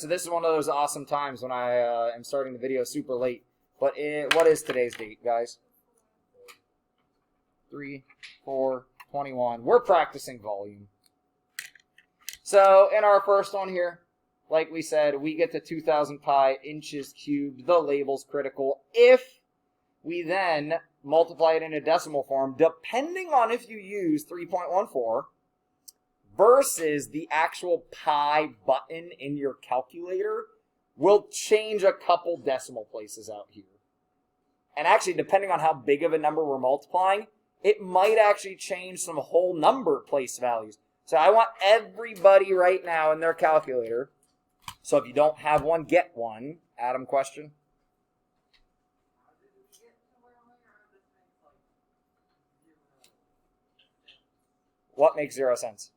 so this is one of those awesome times when I am starting the video super late. But what is today's date, guys? 3/4/21. We're practicing volume. So in our first one here, like we said, we get to 2,000 pi inches cubed. The label's critical. If we then multiply it in a decimal form, depending on if you use 3.14 versus the actual pi button in your calculator, will change a couple decimal places out here. And actually, depending on how big of a number we're multiplying, it might actually change some whole number place values. So I want everybody right now in their calculator. So if you don't have one, get one. Adam, question? What makes 0 sense?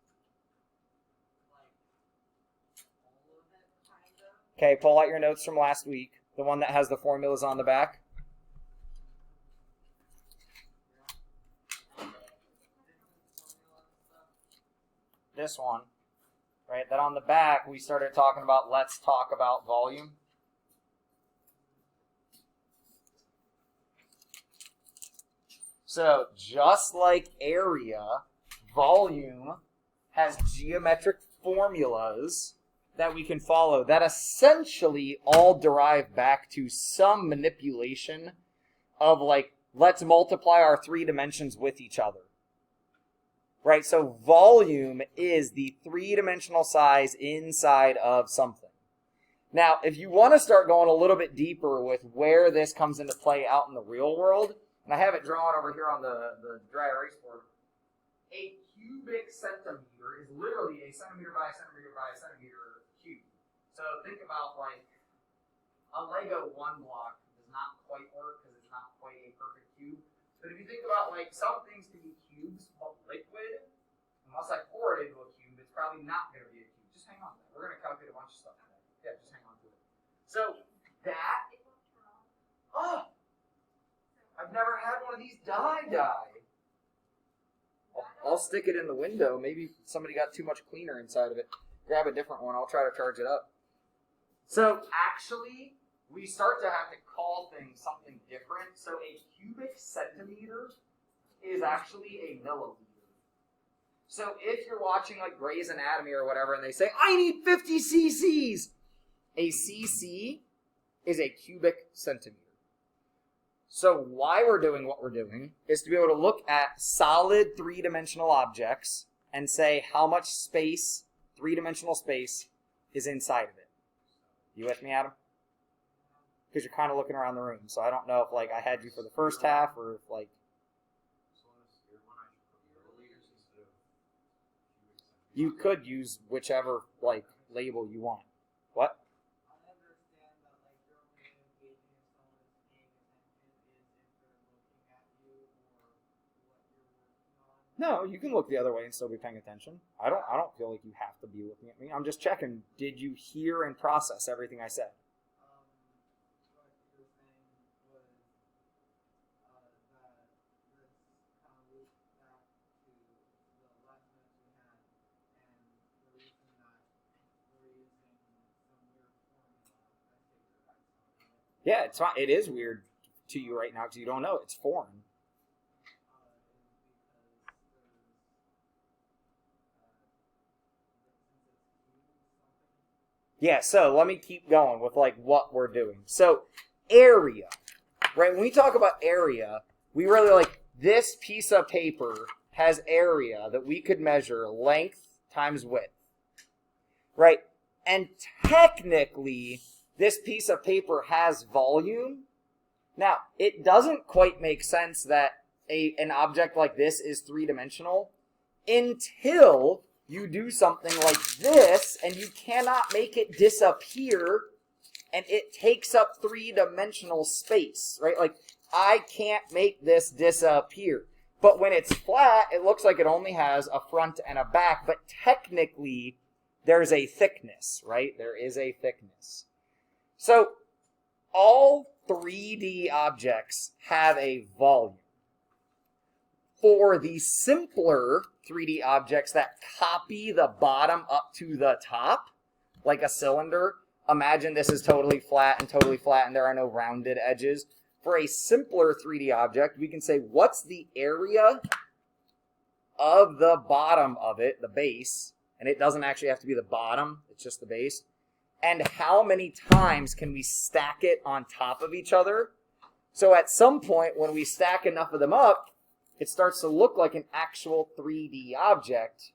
Okay, pull out your notes from last week. The one that has the formulas on the back. This one, right? That on the back, we started talking about, let's talk about volume. So just like area, volume has geometric formulas that we can follow that essentially all derive back to some manipulation of like, let's multiply our 3 dimensions with each other. Right, so volume is the 3-dimensional size inside of something. Now, if you want to start going a little bit deeper with where this comes into play out in the real world, and I have it drawn over here on the dry erase board, a cubic centimeter is literally a centimeter by a centimeter by a centimeter cube. So think about like a Lego 1 block does not quite work because it's not quite a perfect cube. But if you think about like some things to be cubes of liquid, unless I pour it into a cube, it's probably not going to be a cube. Just hang on to that. We're going to calculate a bunch of stuff today. Yeah, just hang on to it. So that, oh, I've never had one of these die. I'll stick it in the window. Maybe somebody got too much cleaner inside of it. Grab a different one. I'll try to charge it up. So actually, we start to have to call things something different. So a cubic centimeter is actually a milliliter. So if you're watching like Grey's Anatomy or whatever, and they say, I need 50 cc's, a cc is a cubic centimeter. So why we're doing what we're doing is to be able to look at solid 3-dimensional objects and say how much space, 3-dimensional space, is inside of it. You with me, Adam? Because you're kind of looking around the room, so I don't know if like I had you for the first half or if like. You could use whichever like label you want. What? No, you can look the other way and still be paying attention. I don't feel like you have to be looking at me. I'm just checking. Did you hear and process everything I said? Yeah, it's fine. It is weird to you right now because you don't know. It's foreign. Yeah, so let me keep going with like what we're doing. So area, right? When we talk about area, we really like this piece of paper has area that we could measure length times width, right? And technically, this piece of paper has volume. Now, it doesn't quite make sense that an object like this is 3-dimensional until you do something like this and you cannot make it disappear and it takes up 3-dimensional space, right? Like, I can't make this disappear. But when it's flat, it looks like it only has a front and a back, but technically, there's a thickness, right? There is a thickness. So, all 3D objects have a volume. For the simpler 3D objects that copy the bottom up to the top, like a cylinder, imagine this is totally flat and there are no rounded edges. For a simpler 3D object, we can say, what's the area of the bottom of it, the base, and it doesn't actually have to be the bottom, it's just the base, and how many times can we stack it on top of each other? So at some point, when we stack enough of them up, it starts to look like an actual 3D object,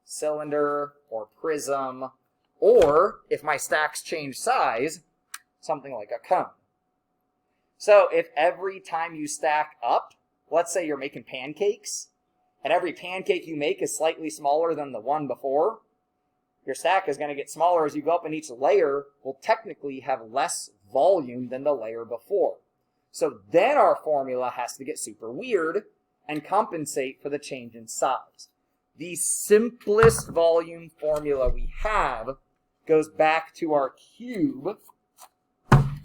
cylinder or prism, or if my stacks change size, something like a cone. So if every time you stack up, let's say you're making pancakes, and every pancake you make is slightly smaller than the one before, your stack is going to get smaller as you go up, and each layer will technically have less volume than the layer before. So then our formula has to get super weird and compensate for the change in size. The simplest volume formula we have goes back to our cube,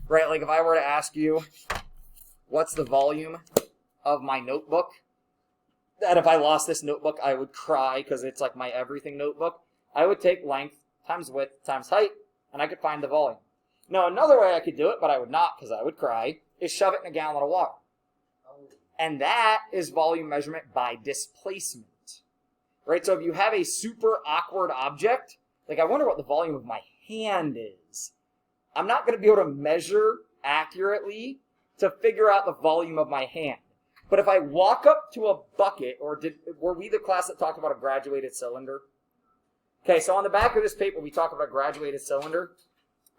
right? Like if I were to ask you, what's the volume of my notebook? That if I lost this notebook, I would cry because it's like my everything notebook. I would take length times width times height, and I could find the volume. Now, another way I could do it, but I would not because I would cry, is shove it in a gallon of water. And that is volume measurement by displacement. Right? So if you have a super awkward object, like I wonder what the volume of my hand is. I'm not going to be able to measure accurately to figure out the volume of my hand. But if I walk up to a bucket, or were we the class that talked about a graduated cylinder? Okay, so on the back of this paper, we talk about a graduated cylinder.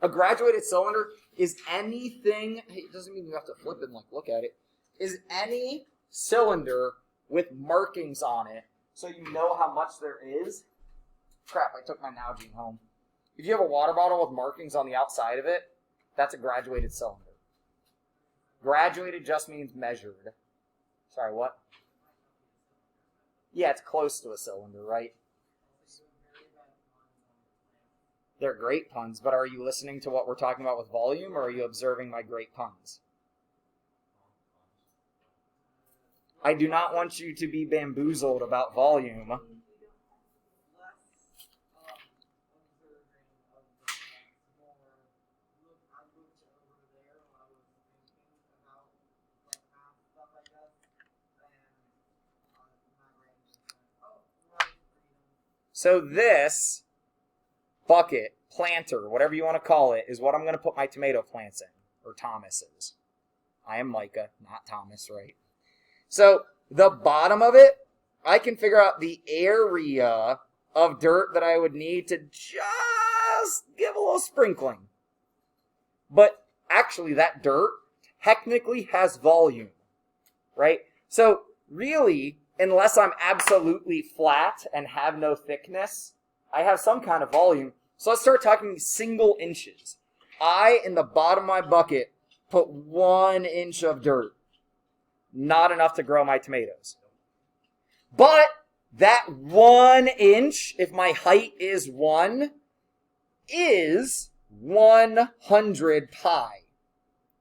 A graduated cylinder is anything, it doesn't mean you have to flip it and look at it, is any cylinder with markings on it so you know how much there is. Crap, I took my Nalgene home. If you have a water bottle with markings on the outside of it, that's a graduated cylinder. Graduated just means measured. Sorry, what? Yeah, it's close to a cylinder, right? They're great puns, but are you listening to what we're talking about with volume, or are you observing my great puns? I do not want you to be bamboozled about volume. So this bucket, planter, whatever you want to call it, is what I'm going to put my tomato plants in, or Thomas's. I am Micah, not Thomas, right? So the bottom of it, I can figure out the area of dirt that I would need to just give a little sprinkling. But actually that dirt technically has volume, right? So really, unless I'm absolutely flat and have no thickness, I have some kind of volume. So let's start talking single inches. I, in the bottom of my bucket, put 1 inch of dirt. Not enough to grow my tomatoes. But that 1 inch, if my height is 1, is 100 pi.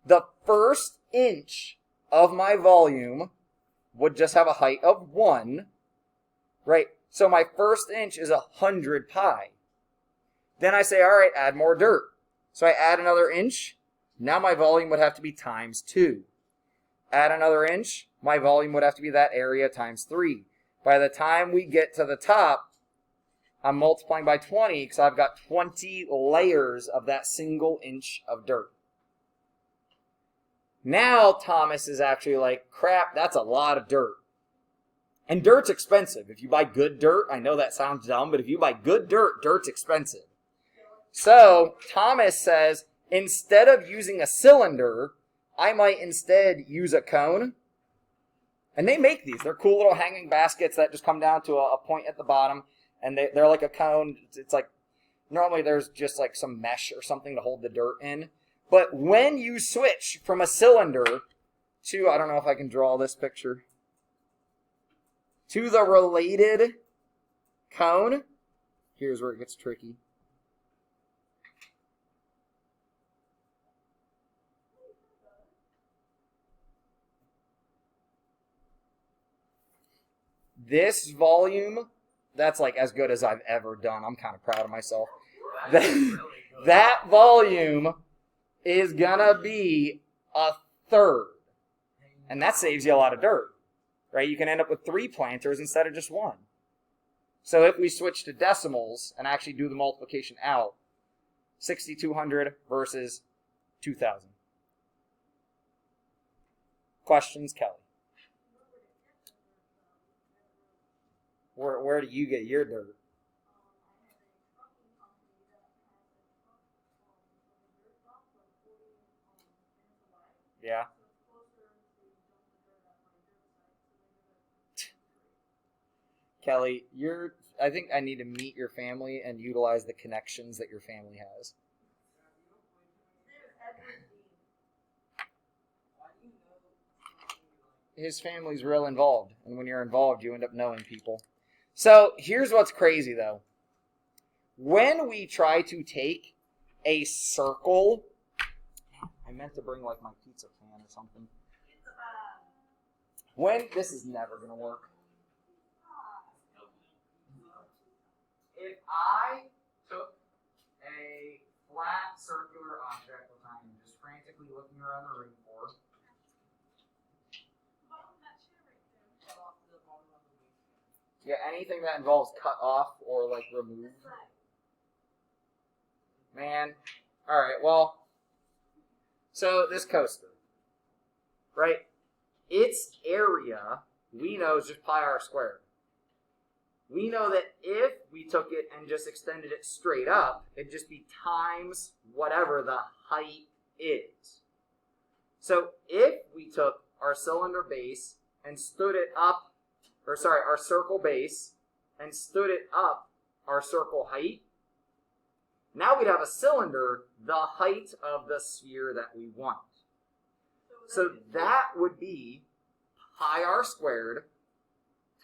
The first inch of my volume would just have a height of 1, right? So my first inch is 100 pi. Then I say, all right, add more dirt. So I add another inch. Now my volume would have to be times 2. Add another inch. My volume would have to be that area times 3. By the time we get to the top, I'm multiplying by 20 because I've got 20 layers of that single inch of dirt. Now Thomas is actually like, crap, that's a lot of dirt. And dirt's expensive. If you buy good dirt, I know that sounds dumb, but if you buy good dirt, dirt's expensive. So Thomas says, instead of using a cylinder, I might instead use a cone. And they make these. They're cool little hanging baskets that just come down to a point at the bottom. And they're like a cone. It's like, normally there's just like some mesh or something to hold the dirt in. But when you switch from a cylinder to, I don't know if I can draw this picture, to the related cone, here's where it gets tricky. This volume, that's like as good as I've ever done. I'm kind of proud of myself. that volume is going to be a third. And that saves you a lot of dirt, right? You can end up with 3 planters instead of just 1. So if we switch to decimals and actually do the multiplication out, 6,200 versus 2,000. Questions, Kelly? Where do you get your dirt? Yeah. Kelly, I think I need to meet your family and utilize the connections that your family has. His family's real involved, and when you're involved, you end up knowing people. So here's what's crazy, though. When we try to take a circle, I meant to bring like my pizza pan or something. This is never going to work. If I took a flat circular object, which I'm just frantically looking around the room for, yeah, anything that involves cut off or like remove. Man, all right. Well, so this coaster, right? Its area we know is just pi r squared. We know that if we took it and just extended it straight up, it'd just be times whatever the height is. So if we took our cylinder base and stood it up, our circle base, and stood it up our circle height, now we'd have a cylinder the height of the sphere that we want. So that would be pi r squared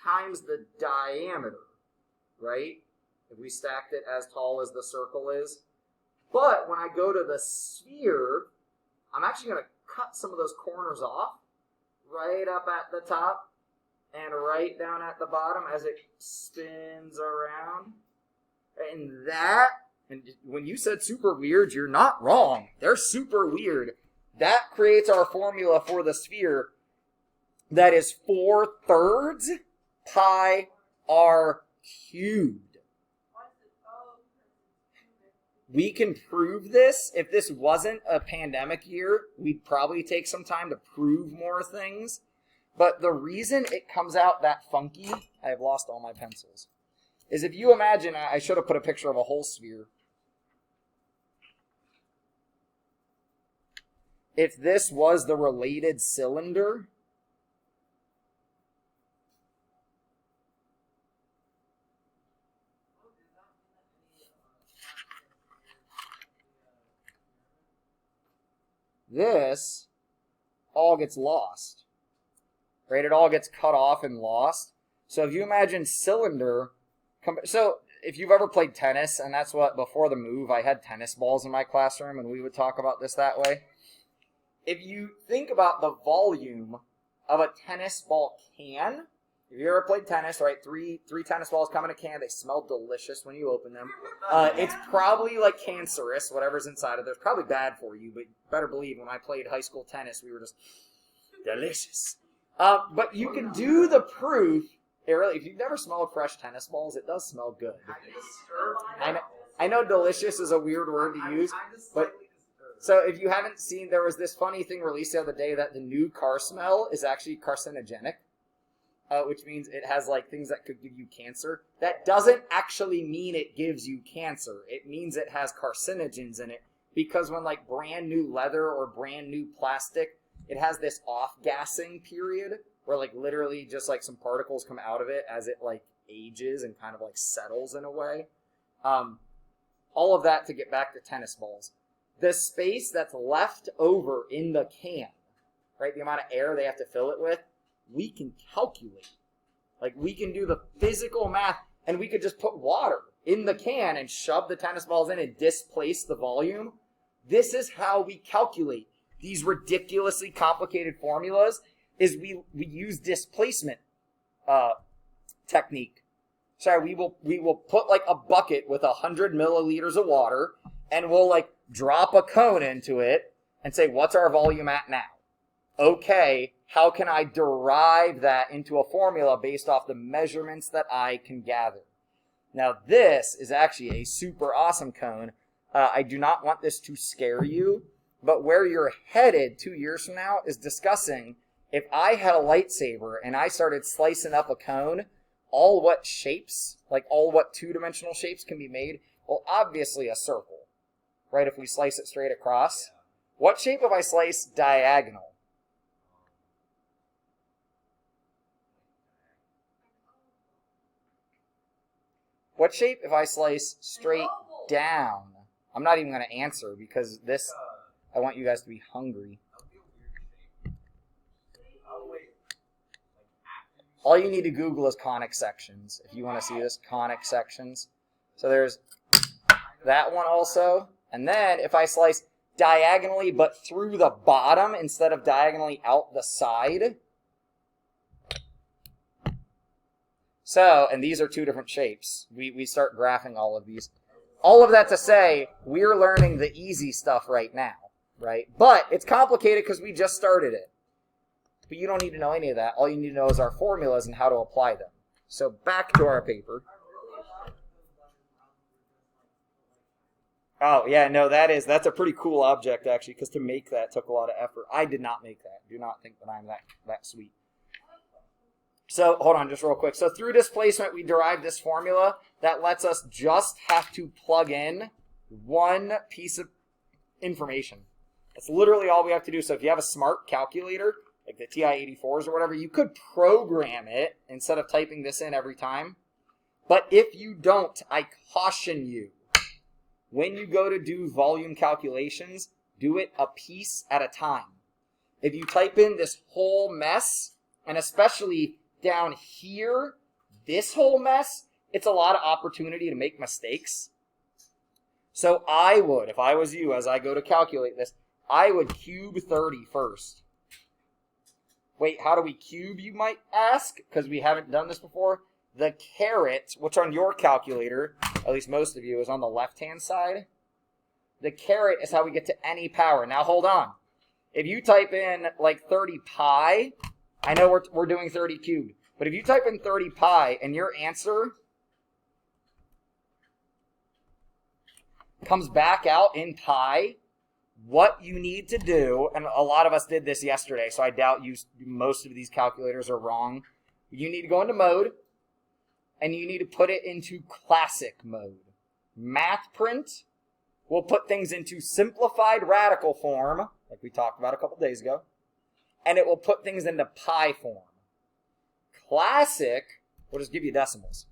times the diameter, right? If we stacked it as tall as the circle is. But when I go to the sphere, I'm actually going to cut some of those corners off, right up at the top and right down at the bottom as it spins around. And when you said super weird, you're not wrong. They're super weird. That creates our formula for the sphere that is 4/3 pi r cubed. We can prove this. If this wasn't a pandemic year, we'd probably take some time to prove more things. But the reason it comes out that funky, I have lost all my pencils, is if you imagine, I should have put a picture of a whole sphere. If this was the related cylinder, this all gets lost, right? It all gets cut off and lost. So if you imagine cylinder, so if you've ever played tennis, and that's what, before the move, I had tennis balls in my classroom, and we would talk about this that way. If you think about the volume of a tennis ball can, if you ever played tennis, right, three tennis balls come in a can, they smell delicious when you open them. It's probably like cancerous, whatever's inside of there. It's probably bad for you, but better believe when I played high school tennis, we were just delicious. But you can do the proof. If you've never smelled fresh tennis balls, it does smell good. I know delicious is a weird word to use, but so if you haven't seen, there was this funny thing released the other day that the new car smell is actually carcinogenic, which means it has like things that could give you cancer. That doesn't actually mean it gives you cancer. It means it has carcinogens in it, because when like brand new leather or brand new plastic, it has this off-gassing period where like literally just like some particles come out of it as it like ages and kind of like settles in a way. All of that to get back to tennis balls. The space that's left over in the can, right, the amount of air they have to fill it with, we can calculate. Like, we can do the physical math, and we could just put water in the can and shove the tennis balls in and displace the volume. This is how we calculate these ridiculously complicated formulas, is we use displacement technique. sorry, we will put like a bucket with 100 milliliters of water, and we'll like drop a cone into it and say, what's our volume at now? Okay, how can I derive that into a formula based off the measurements that I can gather? Now this is actually a super awesome cone. I do not want this to scare you, but where you're headed 2 years from now is discussing if I had a lightsaber and I started slicing up a cone, all what shapes, like all what two-dimensional shapes can be made? Well, obviously a circle, right? If we slice it straight across. What shape if I slice diagonal? What shape if I slice straight down? I'm not even going to answer because this, I want you guys to be hungry. All you need to Google is conic sections if you want to see this, conic sections. So there's that one also. And then if I slice diagonally but through the bottom instead of diagonally out the side. So, and these are two different shapes. We start graphing all of these. All of that to say, we're learning the easy stuff right now, right? But it's complicated because we just started it. But you don't need to know any of that. All you need to know is our formulas and how to apply them. So back to our paper. Oh, yeah, no, that's a pretty cool object, actually, because to make that took a lot of effort. I did not make that. Do not think that I'm that sweet. So, hold on, just real quick. So, through displacement, we derived this formula that lets us just have to plug in one piece of information. That's literally all we have to do. So, if you have a smart calculator, like the TI-84s or whatever, you could program it instead of typing this in every time. But if you don't, I caution you, when you go to do volume calculations, do it a piece at a time. If you type in this whole mess, and especially down here, this whole mess, it's a lot of opportunity to make mistakes. So I would, if I was you, as I go to calculate this, I would cube 30 first. Wait, how do we cube, you might ask? Because we haven't done this before. The caret, which on your calculator, at least most of you, is on the left-hand side. The caret is how we get to any power. Now, hold on. If you type in, like, 30 pi, I know we're doing 30 cubed, but if you type in 30 pi and your answer comes back out in pi, what you need to do, and a lot of us did this yesterday, so I doubt most of these calculators are wrong. You need to go into mode, and you need to put it into classic mode. Math print will put things into simplified radical form, like we talked about a couple days ago, and it will put things into pi form. Classic will just give you decimals.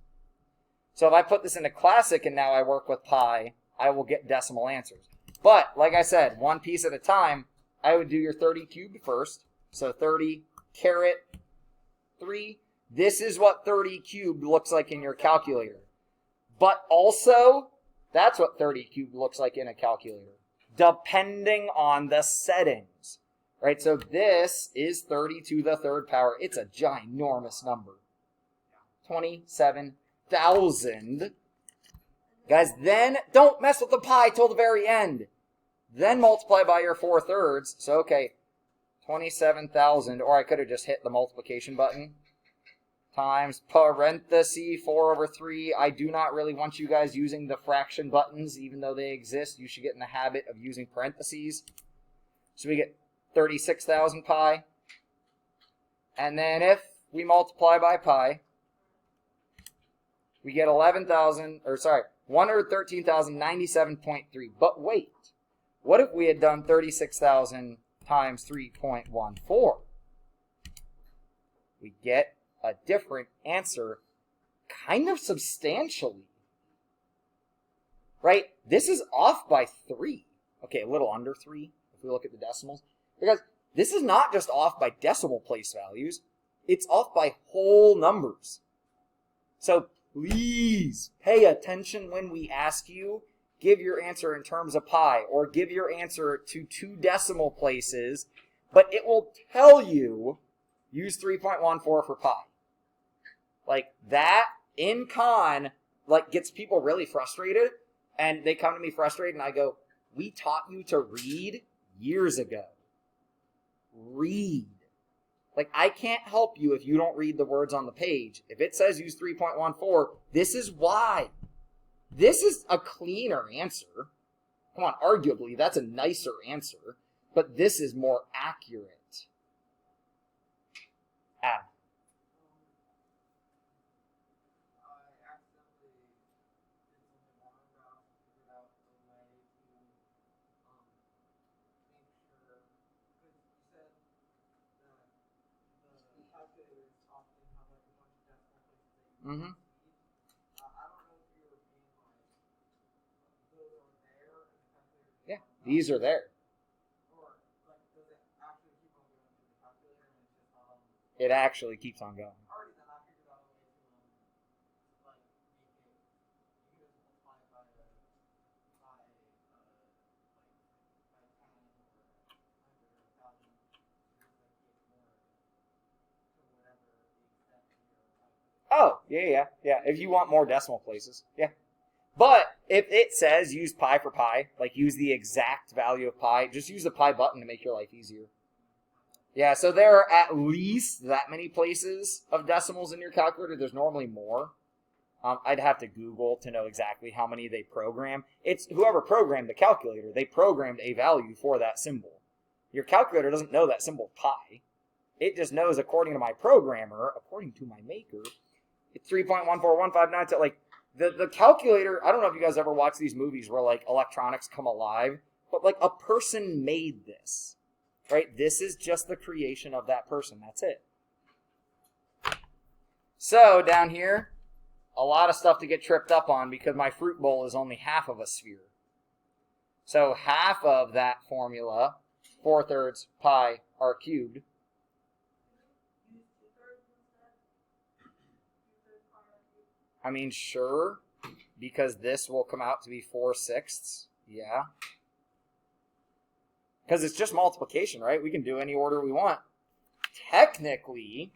So if I put this into classic and now I work with pi, I will get decimal answers. But, like I said, one piece at a time, I would do your 30 cubed first. So 30 caret 3. This is what 30 cubed looks like in your calculator. But also, that's what 30 cubed looks like in a calculator, depending on the settings. Right, so this is 30 to the third power. It's a ginormous number. 27,000. Guys, then don't mess with the pi till the very end. Then multiply by your 4/3. So, okay, 27,000, or I could have just hit the multiplication button, times parenthesis 4/3. I do not really want you guys using the fraction buttons, even though they exist. You should get in the habit of using parentheses. So we get 36,000 pi. And then if we multiply by pi, we get 113,097.3. But wait, what if we had done 36,000 times 3.14? We get a different answer, kind of substantially. Right? This is off by 3. Okay, a little under 3 if we look at the decimals. Because this is not just off by decimal place values, it's off by whole numbers. So please pay attention when we ask you, give your answer in terms of pi, or give your answer to 2 decimal places, but it will tell you, use 3.14 for pi. Like, that in con, like, gets people really frustrated, and they come to me frustrated, and I go, we taught you to read years ago. Read. Like, I can't help you if you don't read the words on the page. If it says use 3.14, this is why. This is a cleaner answer. Come on, arguably, that's a nicer answer. But this is more accurate. Adam. Mm-hmm. Yeah, these are there. It actually keeps on going. Oh, yeah. If you want more decimal places, yeah. But if it says use pi for pi, like use the exact value of pi, just use the pi button to make your life easier. Yeah, so there are at least that many places of decimals in your calculator. There's normally more. I'd have to Google to know exactly how many they program. It's whoever programmed the calculator, they programmed a value for that symbol. Your calculator doesn't know that symbol pi. It just knows, according to my programmer, according to my maker, it's 3.14159. So, like, the calculator, I don't know if you guys ever watch these movies where, like, electronics come alive, but, like, a person made this, right? This is just the creation of that person. That's it. So, down here, a lot of stuff to get tripped up on because my fruit bowl is only half of a sphere. So, half of that formula, 4/3 pi r cubed, I mean, sure, because this will come out to be 4/6. Yeah. Because it's just multiplication, right? We can do any order we want. Technically,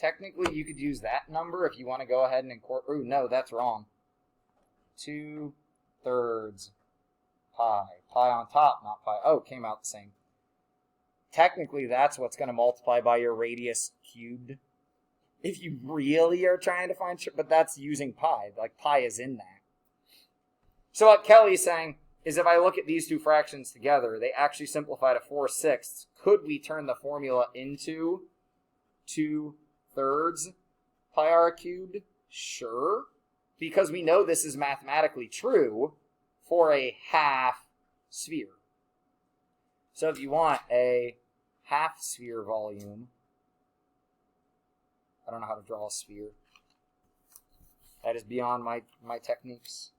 you could use that number if you want to go ahead and incorporate. Ooh, no, that's wrong. 2/3 pi. Pi on top, not pi. Oh, it came out the same. Technically, that's what's going to multiply by your radius cubed. If you really are trying to find, but that's using pi. Like, pi is in that. So what Kelly's saying is if I look at these two fractions together, they actually simplify to 4/6. Could we turn the formula into 2/3 pi r cubed? Sure. Because we know this is mathematically true for a half sphere. So if you want a half sphere volume, I don't know how to draw a sphere. That is beyond my techniques.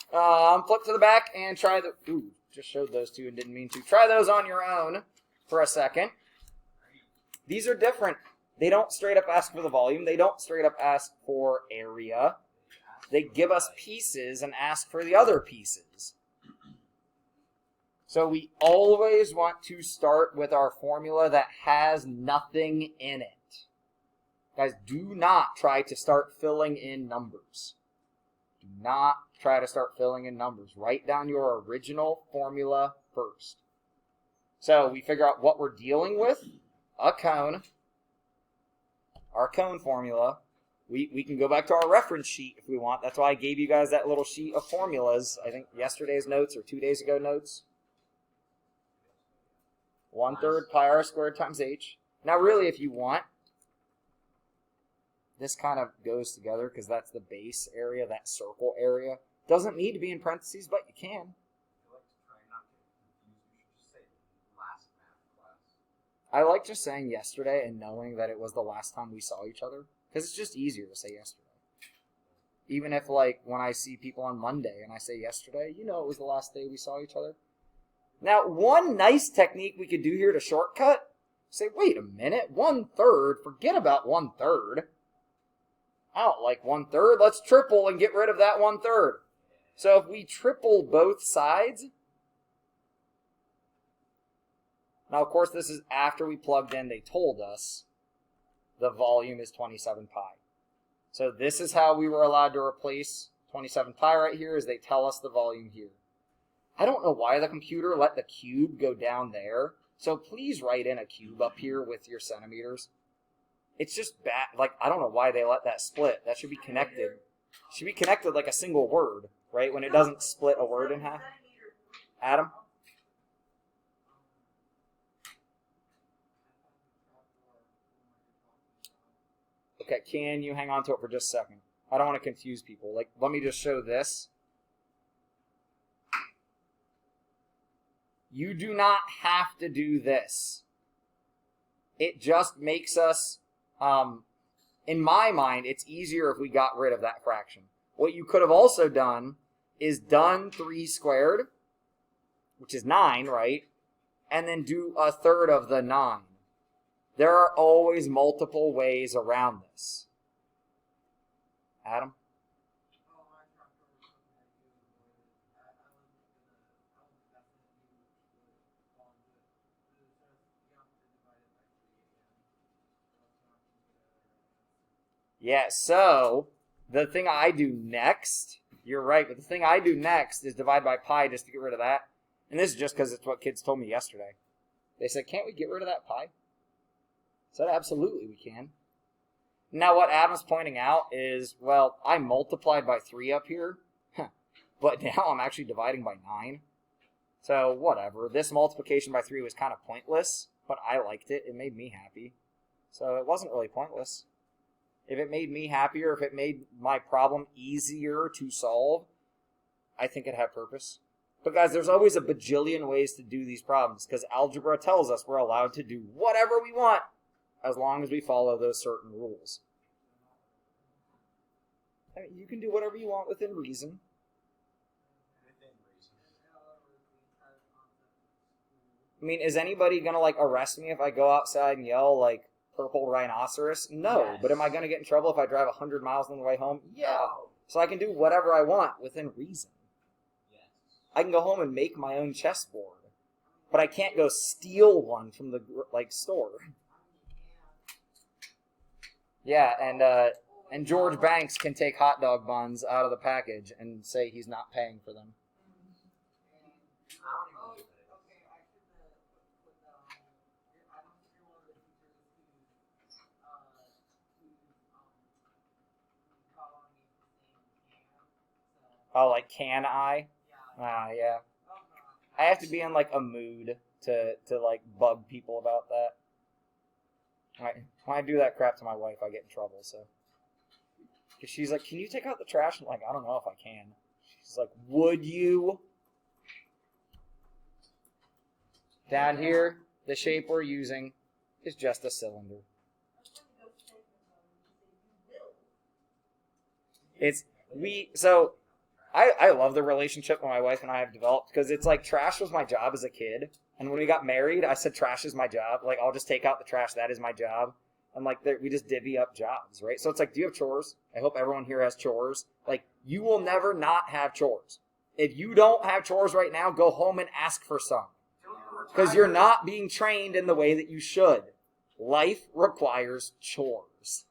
Flip to the back and try the... Ooh, just showed those two and didn't mean to. Try those on your own for a second. These are different. They don't straight up ask for the volume. They don't straight up ask for area. They give us pieces and ask for the other pieces. So we always want to start with our formula that has nothing in it. Guys, do not try to start filling in numbers. Do not try to start filling in numbers. Write down your original formula first. So we figure out what we're dealing with. A cone. Our cone formula. We can go back to our reference sheet if we want. That's why I gave you guys that little sheet of formulas. I think yesterday's notes or 2 days ago notes. 1/3 pi r squared times h. Now really, if you want, this kind of goes together because that's the base area, that circle area. Doesn't need to be in parentheses, but you can. I like just saying yesterday and knowing that it was the last time we saw each other. Because it's just easier to say yesterday. Even if, like, when I see people on Monday and I say yesterday, you know it was the last day we saw each other. Now, one nice technique we could do here to shortcut, say, wait a minute, 1/3, forget about 1/3. I don't like 1/3, let's triple and get rid of that 1/3. So if we triple both sides, Now, of course, this is after we plugged in, they told us the volume is 27 pi. So this is how we were allowed to replace 27 pi right here, is they tell us the volume here. I don't know why the computer let the cube go down there, so please write in a cube up here with your centimeters. It's just bad. Like, I don't know why they let that split. That should be connected. It should be connected like a single word, right? When it doesn't split a word in half. Adam? Okay, can you hang on to it for just a second? I don't want to confuse people. Like, let me just show this. You do not have to do this. It just makes us, in my mind, it's easier if we got rid of that fraction. What you could have also done is done 3 squared, which is 9, right? And then do a third of the 9. There are always multiple ways around this. Adam? Yeah, so the thing I do next, you're right, but the thing I do next is divide by pi just to get rid of that. And this is just because it's what kids told me yesterday. They said, can't we get rid of that pi? I said, absolutely we can. Now what Adam's pointing out is, well, I multiplied by 3 up here, but now I'm actually dividing by 9. So whatever. This multiplication by 3 was kind of pointless, but I liked it. It made me happy. So it wasn't really pointless. If it made me happier, if it made my problem easier to solve, I think it had purpose. But guys, there's always a bajillion ways to do these problems, because algebra tells us we're allowed to do whatever we want as long as we follow those certain rules. I mean, you can do whatever you want within reason. I mean, is anybody going to, like, arrest me if I go outside and yell, like, purple rhinoceros? No. Yes. But am I going to get in trouble if I drive 100 miles on the way home? Yeah. So I can do whatever I want within reason. Yes. I can go home and make my own chessboard. But I can't go steal one from the, like, store. Yeah, and George Banks can take hot dog buns out of the package and say he's not paying for them. Oh, like, can I? Yeah. I have to be in, like, a mood to like, bug people about that. When I do that crap to my wife, I get in trouble, so. Because she's like, can you take out the trash? I'm like, I don't know if I can. She's like, would you? Down here, the shape we're using is just a cylinder. I love the relationship that my wife and I have developed, because it's like trash was my job as a kid. And when we got married, I said trash is my job. Like, I'll just take out the trash. That is my job. And, like, we just divvy up jobs, right? So it's like, do you have chores? I hope everyone here has chores. Like, you will never not have chores. If you don't have chores right now, go home and ask for some. Because you're not being trained in the way that you should. Life requires chores.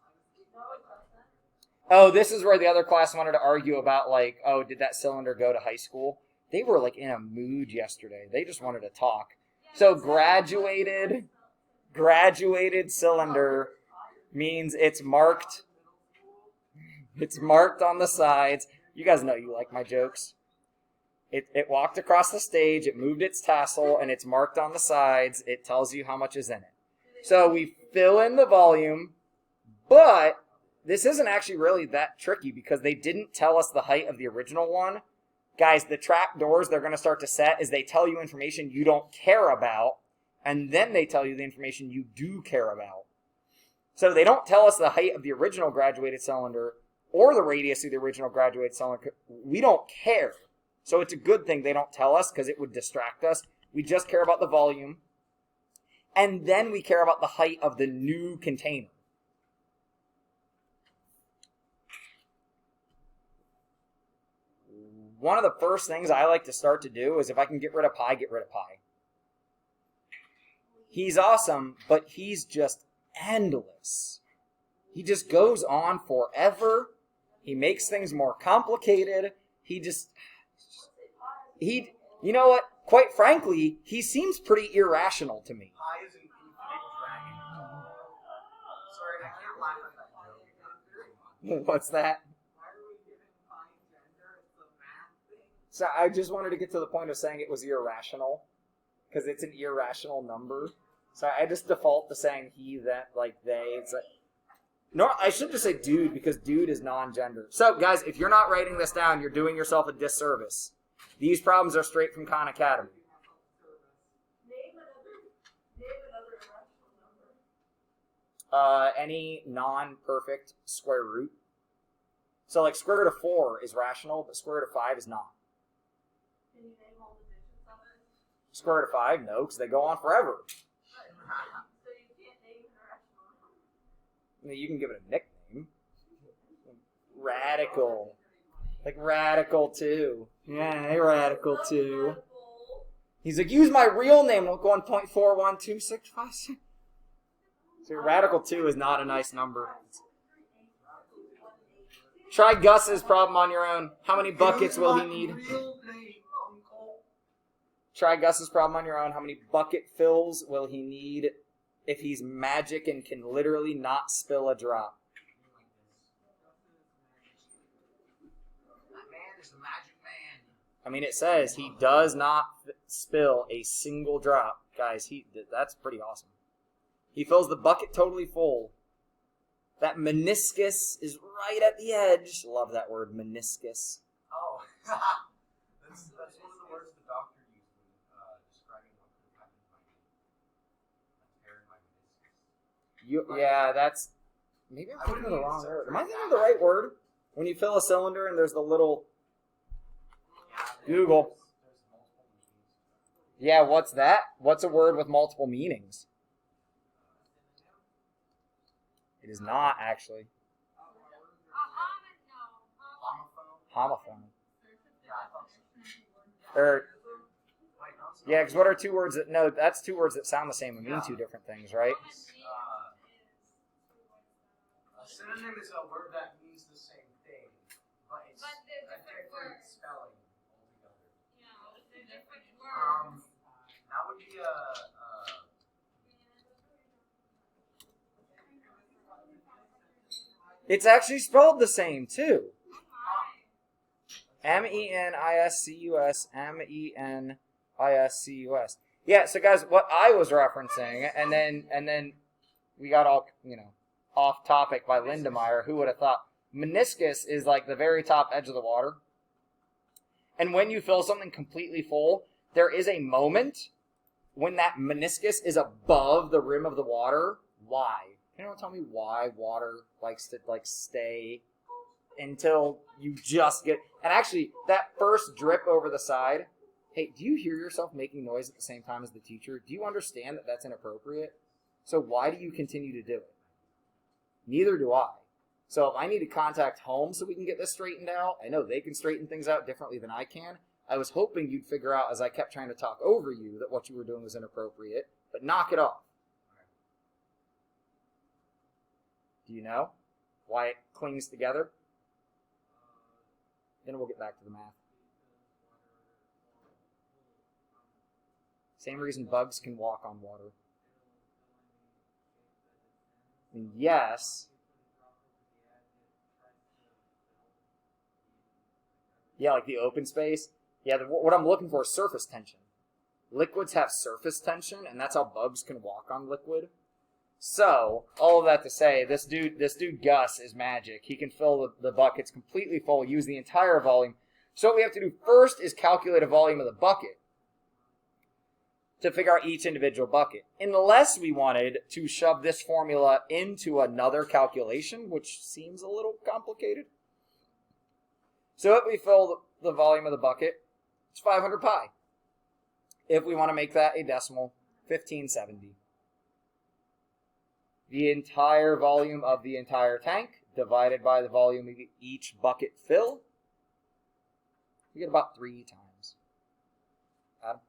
Oh, this is where the other class wanted to argue about, like, oh, did that cylinder go to high school? They were, like, in a mood yesterday. They just wanted to talk. So graduated cylinder means it's marked. It's marked on the sides. You guys know you like my jokes. It walked across the stage, it moved its tassel, and it's marked on the sides. It tells you how much is in it. So we fill in the volume, but this isn't actually really that tricky because they didn't tell us the height of the original one. Guys, the trap doors they're going to start to set is they tell you information you don't care about, and then they tell you the information you do care about. So they don't tell us the height of the original graduated cylinder or the radius of the original graduated cylinder. We don't care. So it's a good thing they don't tell us because it would distract us. We just care about the volume. And then we care about the height of the new container. One of the first things I like to start to do is if I can get rid of pi, get rid of pi. He's awesome, but he's just endless. He just goes on forever. He makes things more complicated. You know what? Quite frankly, he seems pretty irrational to me. Pi is an infinite dragon. Sorry, I can't laugh at that joke. What's that? Why are we giving pi gender? It's a math thing. So I just wanted to get to the point of saying it was irrational, because it's an irrational number. So I just default to saying he, that, like they. It's like, no, I should just say dude, because dude is non-gender. So guys, if you're not writing this down, you're doing yourself a disservice. These problems are straight from Khan Academy. Name another irrational number. Any non-perfect square root. So like square root of 4 is rational, but square root of 5 is not. Can you name all the digits of it? Square root of 5, no, because they go on forever. So you can't name an irrational number. I mean, you can give it a nickname. Radical. Like Radical 2. Yeah, hey, Radical 2. He's like, use my real name. I'll go on 0.412656. So Radical 2 is not a nice number. Try Gus's problem on your own. How many buckets will he need? Try Gus's problem on your own. How many bucket fills will he need if he's magic and can literally not spill a drop? That man is the magic man. I mean, it says he does not spill a single drop. Guys, that's pretty awesome. He fills the bucket totally full. That meniscus is right at the edge. Love that word, meniscus. Oh, that's one of the words the doctor used when describing what could happen to my knee. Tear in my meniscus. Yeah, that's... Maybe I'm thinking of the wrong word. Am I thinking of the right word? When you fill a cylinder and there's the little... Google. There's multiple meanings. Yeah, what's that? What's a word with multiple meanings? It is not, actually. Homophone. Yeah, because what are two words that... No, that's two words that sound the same and mean two different things, right? A synonym is a word that means the same thing, but it's But they're a different different words. spelling altogether. They're different words. That would be a It's actually spelled the same, too. M-E-N-I-S-C-U-S, M-E-N-I-S-C-U-S. Yeah, so guys, what I was referencing, and then we got all, off topic by Lindemeyer. Who would have thought? Meniscus is like the very top edge of the water. And when you fill something completely full, there is a moment when that meniscus is above the rim of the water. Why? Can anyone tell me why water likes to stay until you just get... And actually, that first drip over the side... Hey, do you hear yourself making noise at the same time as the teacher? Do you understand that that's inappropriate? So why do you continue to do it? Neither do I. So if I need to contact home so we can get this straightened out, I know they can straighten things out differently than I can. I was hoping you'd figure out, as I kept trying to talk over you, that what you were doing was inappropriate, but knock it off. Do you know why it clings together? Then we'll get back to the math. Same reason bugs can walk on water. I mean, yes. Yeah, like the open space. Yeah, what I'm looking for is surface tension. Liquids have surface tension, and that's how bugs can walk on liquid. So, all of that to say, this dude Gus is magic. He can fill the buckets completely full, use the entire volume. So what we have to do first is calculate a volume of the bucket to figure out each individual bucket. Unless we wanted to shove this formula into another calculation, which seems a little complicated. So if we fill the volume of the bucket, it's 500 pi. If we want to make that a decimal, 1570. The entire volume of the entire tank divided by the volume of each bucket fill, you get about 3 times. Adam?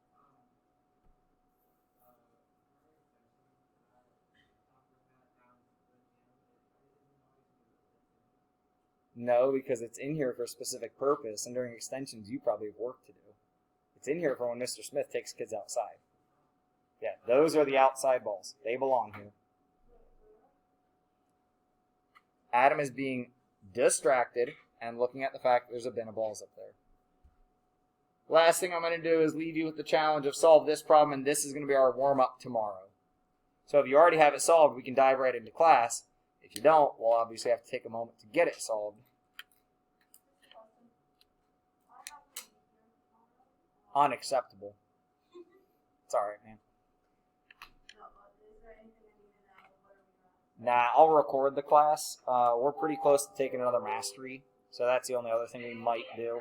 No, because it's in here for a specific purpose, and during extensions, you probably have work to do. It's in here for when Mr. Smith takes kids outside. Yeah, those are the outside balls. They belong here. Adam is being distracted and looking at the fact that there's a bin of balls up there. Last thing I'm going to do is leave you with the challenge of solve this problem, and this is going to be our warm-up tomorrow. So if you already have it solved, we can dive right into class. If you don't, we'll obviously have to take a moment to get it solved. Unacceptable. It's alright, man. Nah, I'll record the class. We're pretty close to taking another mastery, so that's the only other thing we might do.